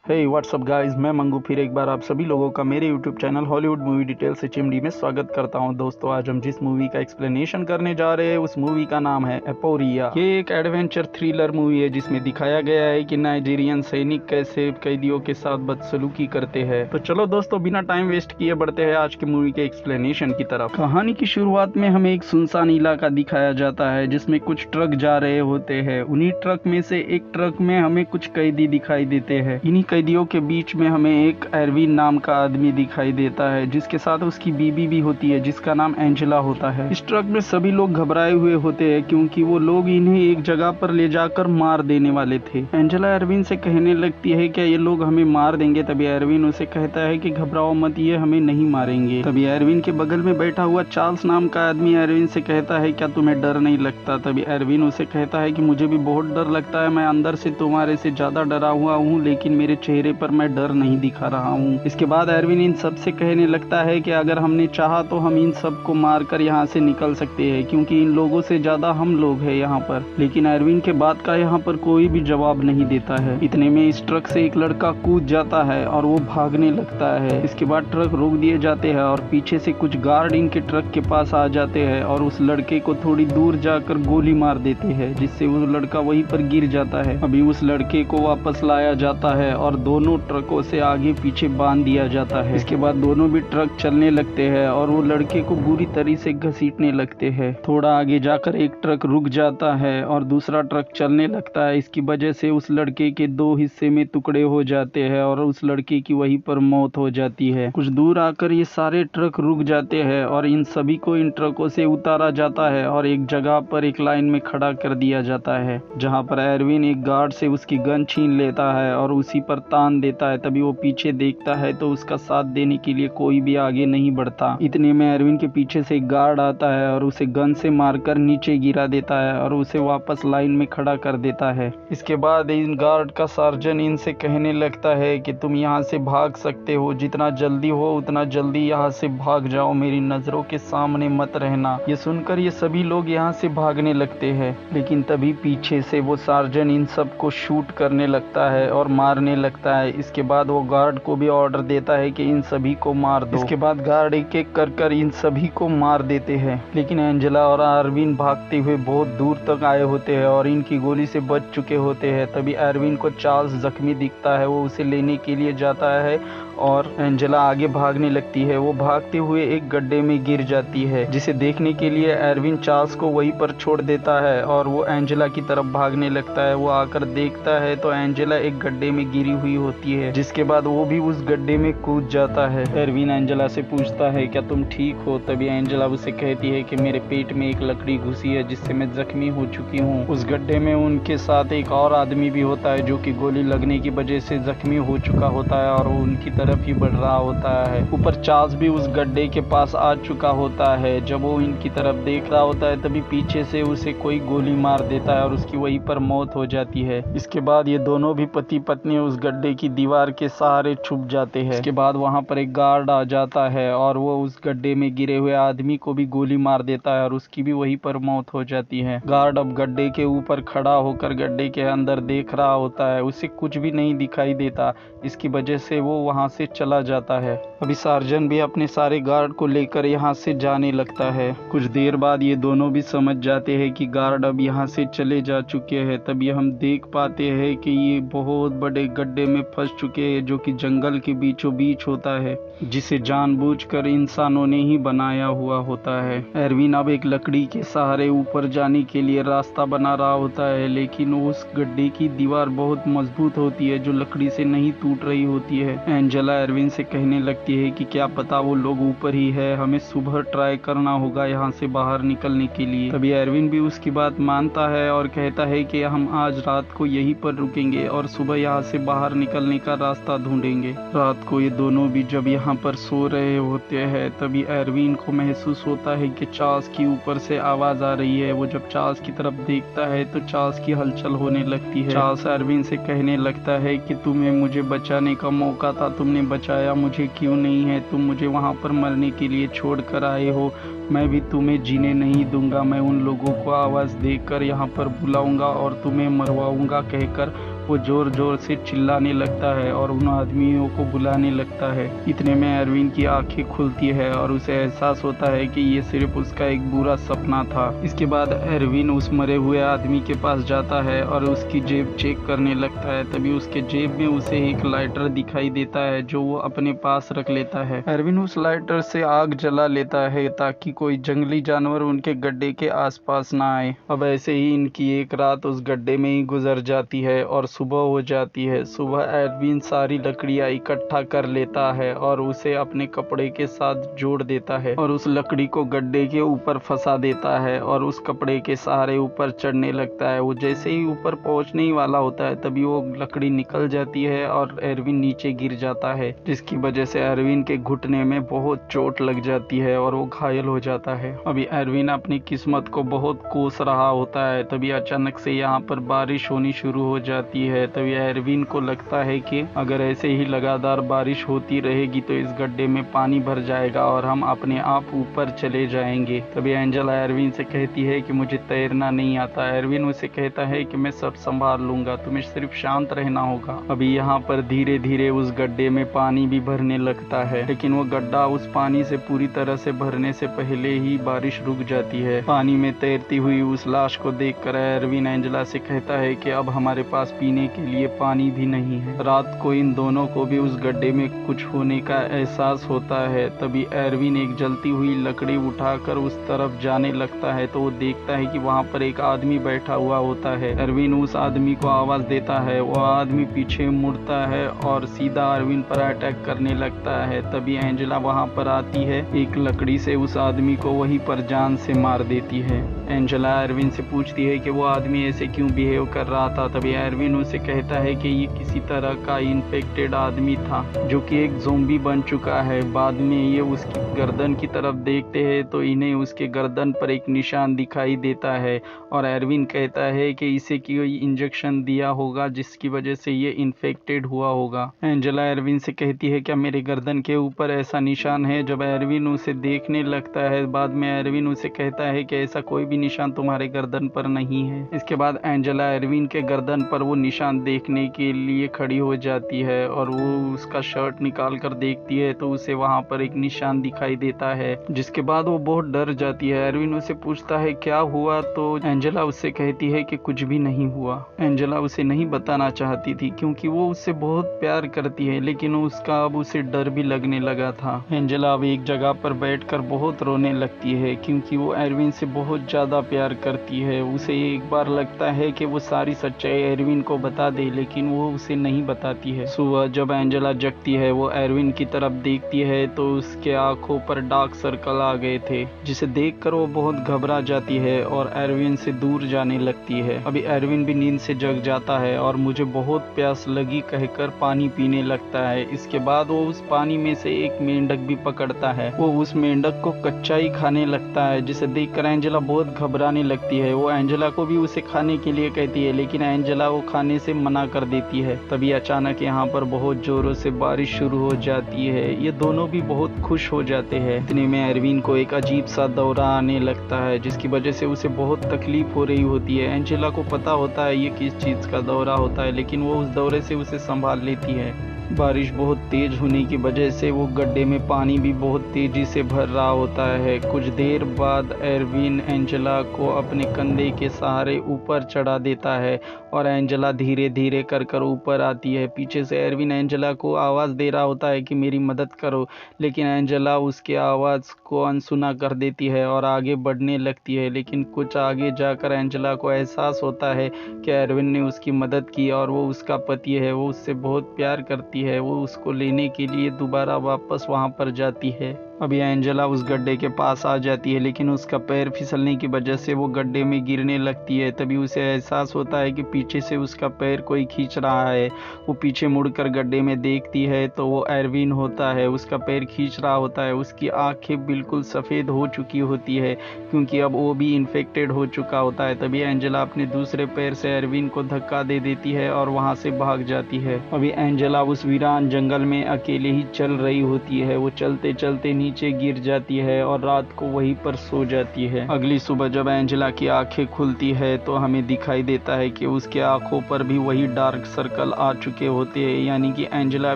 हे WhatsApp guys, मैं मंगू फिर एक बार आप सभी लोगों का मेरे YouTube channel Hollywood movie details HMD में स्वागत करता हूं। दोस्तों, आज हम जिस मूवी का एक्सप्लेनेशन करने जा रहे हैं उस मूवी का नाम है एपोरिया। ये एक एडवेंचर थ्रिलर मूवी है जिसमें दिखाया गया है कि नाइजीरियन सैनिक कैसे कैदियों के साथ बदसलूकी करते हैं। तो चलो दोस्तों, बिना टाइम वेस्ट किए बढ़ते हैं आज की मूवी के एक्सप्लेनेशन की तरफ। कहानी की शुरुआत में हमें एक सुनसान इलाका दिखाया जाता है जिसमें कुछ ट्रक जा रहे होते हैं। उन्हीं ट्रक में से एक ट्रक में हमें कुछ कैदी दिखाई देते हैं। इन्हीं कैदियों के बीच में हमें एक एरविन नाम का आदमी दिखाई देता है जिसके साथ उसकी बीबी भी होती है जिसका नाम एंजेला होता है। इस ट्रक में सभी लोग घबराए हुए होते हैं क्योंकि वो लोग इन्हें एक जगह पर ले जाकर मार देने वाले थे। एंजेला एरविन से कहने लगती है कि ये लोग हमें मार देंगे। तभी एरविन उसे कहता है कि घबराओ मत, ये हमें नहीं मारेंगे। तभी एरविन के बगल में बैठा हुआ चार्ल्स नाम का आदमी एरविन से कहता है क्या तुम्हें डर नहीं लगता। तभी एरविन उसे कहता है कि मुझे भी बहुत डर लगता है, मैं अंदर से तुम्हारे से ज्यादा डरा हुआ हूँ लेकिन मेरे चेहरे पर मैं डर नहीं दिखा रहा हूँ। इसके बाद एरविन इन सब से कहने लगता है कि अगर हमने चाहा तो हम इन सब को मार कर यहाँ से निकल सकते हैं क्योंकि इन लोगों से ज्यादा हम लोग हैं यहाँ पर। लेकिन एरविन के बात का यहाँ पर कोई भी जवाब नहीं देता है। इतने में इस ट्रक से एक लड़का कूद जाता है और वो भागने लगता है। इसके बाद ट्रक रोक दिए जाते हैं और पीछे से कुछ गार्ड इनके ट्रक के पास आ जाते हैं और उस लड़के को थोड़ी दूर जाकर गोली मार देते हैं जिससे वो लड़का वहीं पर गिर जाता है। अभी उस लड़के को वापस लाया जाता है और दोनों ट्रकों से आगे पीछे बांध दिया जाता है। इसके बाद दोनों भी ट्रक चलने लगते हैं और वो लड़के को बुरी तरह से घसीटने लगते हैं। थोड़ा आगे जाकर एक ट्रक रुक जाता है और दूसरा ट्रक चलने लगता है। इसकी वजह से उस लड़के के दो हिस्से में टुकड़े हो जाते हैं और उस लड़के की वहीं पर मौत हो जाती है। कुछ दूर आकर ये सारे ट्रक रुक जाते हैं और इन सभी को इन ट्रकों से उतारा जाता है और एक जगह पर एक लाइन में खड़ा कर दिया जाता है जहाँ पर एरविन एक गार्ड से उसकी गन छीन लेता है और उसी पर तान देता है। तभी वो पीछे देखता है तो उसका साथ देने के लिए कोई भी आगे नहीं बढ़ता। इतने में एरविन के पीछे से एक गार्ड आता है और उसे गन से मारकर नीचे गिरा देता है और उसे वापस लाइन में खड़ा कर देता है। इसके बाद इन गार्ड का सर्जन इनसे कहने लगता है कि तुम यहाँ से भाग सकते हो, जितना जल्दी हो उतना जल्दी यहाँ से भाग जाओ, मेरी नजरों के सामने मत रहना। ये सुनकर ये सभी लोग यहाँ से भागने लगते हैं लेकिन तभी पीछे से वो सर्जन इन सबको शूट करने लगता है और मारने लगता है। इसके बाद वो गार्ड को भी ऑर्डर देता है कि इन सभी को मार दो। इसके बाद गार्ड एक एक कर इन सभी को मार देते हैं लेकिन एंजेला और एरविन भागते हुए बहुत दूर तक आए होते हैं और इनकी गोली से बच चुके होते हैं। तभी एरविन को चार्ल्स जख्मी दिखता है, वो उसे लेने के लिए जाता है और एंजेला आगे भागने लगती है। वो भागते हुए एक गड्ढे में गिर जाती है जिसे देखने के लिए एरविन चार्ल्स को वहीं पर छोड़ देता है और वो एंजेला की तरफ भागने लगता है। वो आकर देखता है तो एंजेला एक गड्ढे में गिरी हुई होती है जिसके बाद वो भी उस गड्ढे में कूद जाता है। एरविन एंजेला से पूछता है क्या तुम ठीक हो। तभी एंजेला उसे कहती है कि मेरे पेट में एक लकड़ी घुसी है जिससे मैं जख्मी हो चुकी हूँ। उस गड्ढे में उनके साथ एक और आदमी भी होता है जो कि गोली लगने की वजह से जख्मी हो चुका होता है और वो उनकी तरफ ही बढ़ रहा होता है। ऊपर चार्ल्स भी उस गड्ढे के पास आ चुका होता है। जब वो इनकी तरफ देख रहा होता है तभी पीछे से उसे कोई गोली मार देता है और उसकी वहीं पर मौत हो जाती है। इसके बाद ये दोनों भी पति पत्नी उस गड्ढे की दीवार के सहारे छुप जाते हैं। इसके बाद वहां पर एक गार्ड आ जाता है और वो उस गड्ढे में गिरे हुए आदमी को भी गोली मार देता है और उसकी भी वहीं पर मौत हो जाती है। गार्ड अब गड्ढे के ऊपर खड़ा होकर गड्ढे के अंदर देख रहा होता है, उसे कुछ भी नहीं दिखाई देता। इसकी वजह से वो वहां से चला जाता है। अभी सर्जन भी अपने सारे गार्ड को लेकर यहाँ से जाने लगता है। कुछ देर बाद ये दोनों भी समझ जाते हैं कि गार्ड अब यहाँ से चले जा चुके हैं। तभी हम देख पाते हैं कि ये बहुत बड़े गड्ढे में फंस चुके हैं जो कि जंगल के बीचों बीच होता है जिसे जानबूझकर इंसानों ने ही बनाया हुआ होता है। एरविन अब एक लकड़ी के सहारे ऊपर जाने के लिए रास्ता बना रहा होता है लेकिन उस गड्ढे की दीवार बहुत मजबूत होती है जो लकड़ी से नहीं टूट रही होती है। एंजेला एरविन से कहने लगती है कि क्या पता वो लोग ऊपर ही है, हमें सुबह ट्राई करना होगा यहाँ से बाहर निकलने के लिए। तभी एरविन भी उसकी बात मानता है और कहता है कि हम आज रात को यहीं पर रुकेंगे और सुबह यहाँ से बाहर निकलने का रास्ता ढूंढेंगे। रात को ये दोनों भी जब यहाँ पर सो रहे होते हैं तभी एरविन को महसूस होता है कि चार्ल्स की ऊपर से आवाज आ रही है। वो जब चार्ल्स की तरफ देखता है तो चार्ल्स की हलचल होने लगती है। चार्ल्स एरविन से कहने लगता है कि तुम्हें मुझे बचाने का मौका था, तुमने बचाया मुझे क्यों नहीं है, तुम मुझे वहाँ पर मरने के लिए छोड़ कर आए हो, मैं भी तुम्हें जीने नहीं दूंगा। मैं उन लोगों को आवाज देकर यहाँ पर बुलाऊंगा और तुम्हें मरवाऊंगा कहकर वो जोर जोर से चिल्लाने लगता है और उन आदमियों को बुलाने लगता है। इतने में एरविन की आंखें खुलती है और उसे एहसास होता है कि ये सिर्फ उसका एक बुरा सपना था। इसके बाद एरविन उस मरे हुए आदमी के पास जाता है और उसकी जेब चेक करने लगता है। तभी उसके जेब में उसे एक लाइटर दिखाई देता है जो वो अपने पास रख लेता है। एरविन उस लाइटर से आग जला लेता है ताकि कोई जंगली जानवर उनके गड्ढे के आसपास ना आए। अब ऐसे ही इनकी एक रात उस गड्ढे में ही गुजर जाती है और सुबह हो जाती है। सुबह एरविन सारी लकड़ियां इकट्ठा कर लेता है और उसे अपने कपड़े के साथ जोड़ देता है और उस लकड़ी को गड्ढे के ऊपर फंसा देता है और उस कपड़े के सहारे ऊपर चढ़ने लगता है। वो जैसे ही ऊपर पहुंचने ही वाला होता है तभी वो लकड़ी निकल जाती है और एरविन नीचे गिर जाता है, जिसकी वजह से एरविन के घुटने में बहुत चोट लग जाती है और वो घायल हो जाता है। अभी एरविन अपनी किस्मत को बहुत कोस रहा होता है। तभी अचानक से यहाँ पर बारिश होनी शुरू हो जाती है। तभी एरविन को लगता है कि अगर ऐसे ही लगातार बारिश होती रहेगी तो इस गड्ढे में पानी भर जाएगा और हम अपने आप ऊपर चले जाएंगे। तभी एंजेला एरविन से कहती है कि मुझे तैरना नहीं आता। एरविन उसे कहता है कि मैं सब संभाल लूंगा, तुम्हें सिर्फ शांत रहना होगा। अभी यहाँ पर धीरे धीरे उस गड्ढे में पानी भी भरने लगता है, लेकिन वो गड्ढा उस पानी से पूरी तरह से भरने से पहले ही बारिश रुक जाती है। पानी में तैरती हुई उस लाश को देखकर एरविन एंजेला से कहता है कि अब हमारे पास पीने के लिए पानी भी नहीं है। रात को इन दोनों को भी उस गड्ढे में कुछ होने का एहसास होता है। तभी एरविन एक जलती हुई लकड़ी उठाकर उस तरफ जाने लगता है तो वो देखता है कि वहाँ पर एक आदमी बैठा हुआ होता है। एरविन उस आदमी को आवाज देता है। वो आदमी पीछे मुड़ता है और सीधा एरविन पर अटैक करने लगता है। तभी एंजेला वहाँ पर आती है, एक लकड़ी से उस आदमी को वहीं पर जान से मार देती है। एंजेला एरविन से पूछती है कि वो आदमी ऐसे क्यों बिहेव कर रहा था। तभी एरविन उसे कहता है कि ये किसी तरह का इन्फेक्टेड आदमी था जो कि एक ज़ोंबी बन चुका है। बाद में ये उसकी गर्दन की तरफ देखते हैं तो इन्हें उसके गर्दन पर एक निशान दिखाई देता है और एरविन कहता है कि इसे कोई इंजेक्शन दिया होगा जिसकी वजह से ये इन्फेक्टेड हुआ होगा। एंजेला एरविन से कहती है क्या मेरे गर्दन के ऊपर ऐसा निशान है। जब एरविन उसे देखने लगता है बाद में एरविन उसे कहता है कि ऐसा कोई भी निशान तुम्हारे गर्दन पर नहीं है। इसके बाद एंजेला एरविन के गर्दन पर वो निशान देखने के लिए खड़ी हो जाती है और वो उसका शर्ट निकाल कर देखती है तो उसे वहाँ पर एक निशान दिखाई देता है, जिसके बाद वो बहुत डर जाती है। एरविन उसे पूछता है क्या हुआ तो एंजेला उससे कहती है कि कुछ भी नहीं हुआ। एंजेला उसे नहीं बताना चाहती थी क्योंकि वो उससे बहुत प्यार करती है, लेकिन उसका अब उसे डर भी लगने लगा था। एंजेला अब एक जगह पर बैठकर बहुत रोने लगती है क्योंकि वो एरविन से बहुत ज्यादा प्यार करती है। उसे एक बार लगता है कि वो सारी सच्चाई एरविन को बता दे, लेकिन वो उसे नहीं बताती है। सुबह जब एंजेला जगती है वो एरविन की तरफ देखती है तो उसके आंखों पर डार्क सर्कल आ गए थे, जिसे देखकर वो बहुत घबरा जाती है और एरविन से दूर जाने लगती है। अभी एरविन भी नींद से जग जाता है और मुझे बहुत प्यास लगी कहकर पानी पीने लगता है। इसके बाद वो उस पानी में से एक मेंढक भी पकड़ता है। वो उस मेंढक को कच्चा ही खाने लगता है, जिसे देखकर एंजेला बहुत घबराने लगती है। वो एंजेला को भी उसे खाने के लिए कहती है, लेकिन एंजेला वो खाने से मना कर देती है। तभी अचानक यहाँ पर बहुत जोरों से बारिश शुरू हो जाती है। ये दोनों भी बहुत खुश हो जाते हैं। इतने में एरविन को एक अजीब सा दौरा आने लगता है, जिसकी वजह से उसे बहुत तकलीफ हो रही होती है। एंजेला को पता होता है ये किस चीज का दौरा होता है, लेकिन वो उस दौरे से उसे संभाल लेती है। बारिश बहुत तेज होने की वजह से वो गड्ढे में पानी भी बहुत तेजी से भर रहा होता है। कुछ देर बाद एरविन एंजेला को अपने कंधे के सहारे ऊपर चढ़ा देता है और एंजेला धीरे धीरे कर ऊपर आती है। पीछे से एरविन एंजेला को आवाज़ दे रहा होता है कि मेरी मदद करो, लेकिन एंजेला उसके आवाज़ को अनसुना कर देती है और आगे बढ़ने लगती है। लेकिन कुछ आगे जाकर एंजेला को एहसास होता है कि एरविन ने उसकी मदद की और वो उसका पति है, वो उससे बहुत प्यार करती है। वो उसको लेने के लिए दोबारा वापस वहां पर जाती है। अभी एंजेला उस गड्ढे के पास आ जाती है, लेकिन उसका पैर फिसलने की वजह से वो गड्ढे में गिरने लगती है। तभी उसे एहसास होता है कि पीछे से उसका पैर कोई खींच रहा है। वो पीछे मुड़कर गड्ढे में देखती है तो वो एरविन होता है, उसका पैर खींच रहा होता है। उसकी आंखें बिल्कुल सफ़ेद हो चुकी होती है क्योंकि अब वो भी इन्फेक्टेड हो चुका होता है। तभी एंजेला अपने दूसरे पैर से एरविन को धक्का दे देती है और वहाँ से भाग जाती है। अभी एंजेला उस वीरान जंगल में अकेले ही चल रही होती है। वो चलते चलते नीचे गिर जाती है और रात को वहीं पर सो जाती है। अगली सुबह जब एंजेला की आंखें खुलती है तो हमें दिखाई देता है कि उसके आंखों पर भी वही डार्क सर्कल आ चुके होते हैं, यानी कि एंजेला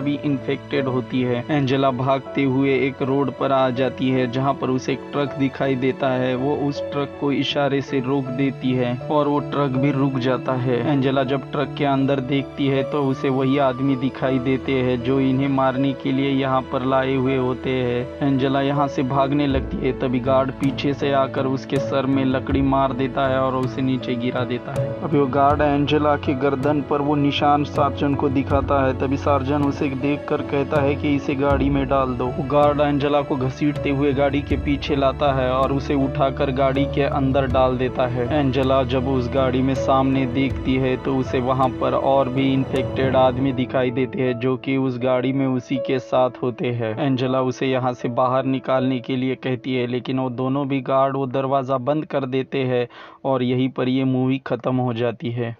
भी इन्फेक्टेड होती है। एंजेला भागते हुए एक रोड पर आ जाती है जहां पर उसे एक ट्रक दिखाई देता है। वो उस ट्रक को इशारे से रोक देती है और वो ट्रक भी रुक जाता है। एंजेला जब ट्रक के अंदर देखती है तो उसे वही आदमी दिखाई देते हैं जो इन्हें मारने के लिए यहाँ पर लाए हुए होते हैं। एंजेला यहाँ से भागने लगती है, तभी गार्ड पीछे से आकर उसके सर में लकड़ी मार देता है और उसे नीचे गिरा देता है। अभी वो गार्ड एंजेला के गर्दन पर वो निशान सार्जन को दिखाता है, तभी सार्जन उसे देखकर कहता है कि इसे गाड़ी में डाल दो। वो गार्ड एंजेला को घसीटते हुए गाड़ी के पीछे लाता है और उसे उठाकर गाड़ी के अंदर डाल देता है। एंजेला जब उस गाड़ी में सामने देखती है तो उसे वहां पर और भी इन्फेक्टेड आदमी दिखाई देते हैं जो कि उस गाड़ी में उसी के साथ होते हैं। एंजेला उसे यहाँ से बाहर निकालने के लिए कहती है, लेकिन वो दोनों भी गार्ड वो दरवाज़ा बंद कर देते हैं और यहीं पर ये मूवी ख़त्म हो जाती है।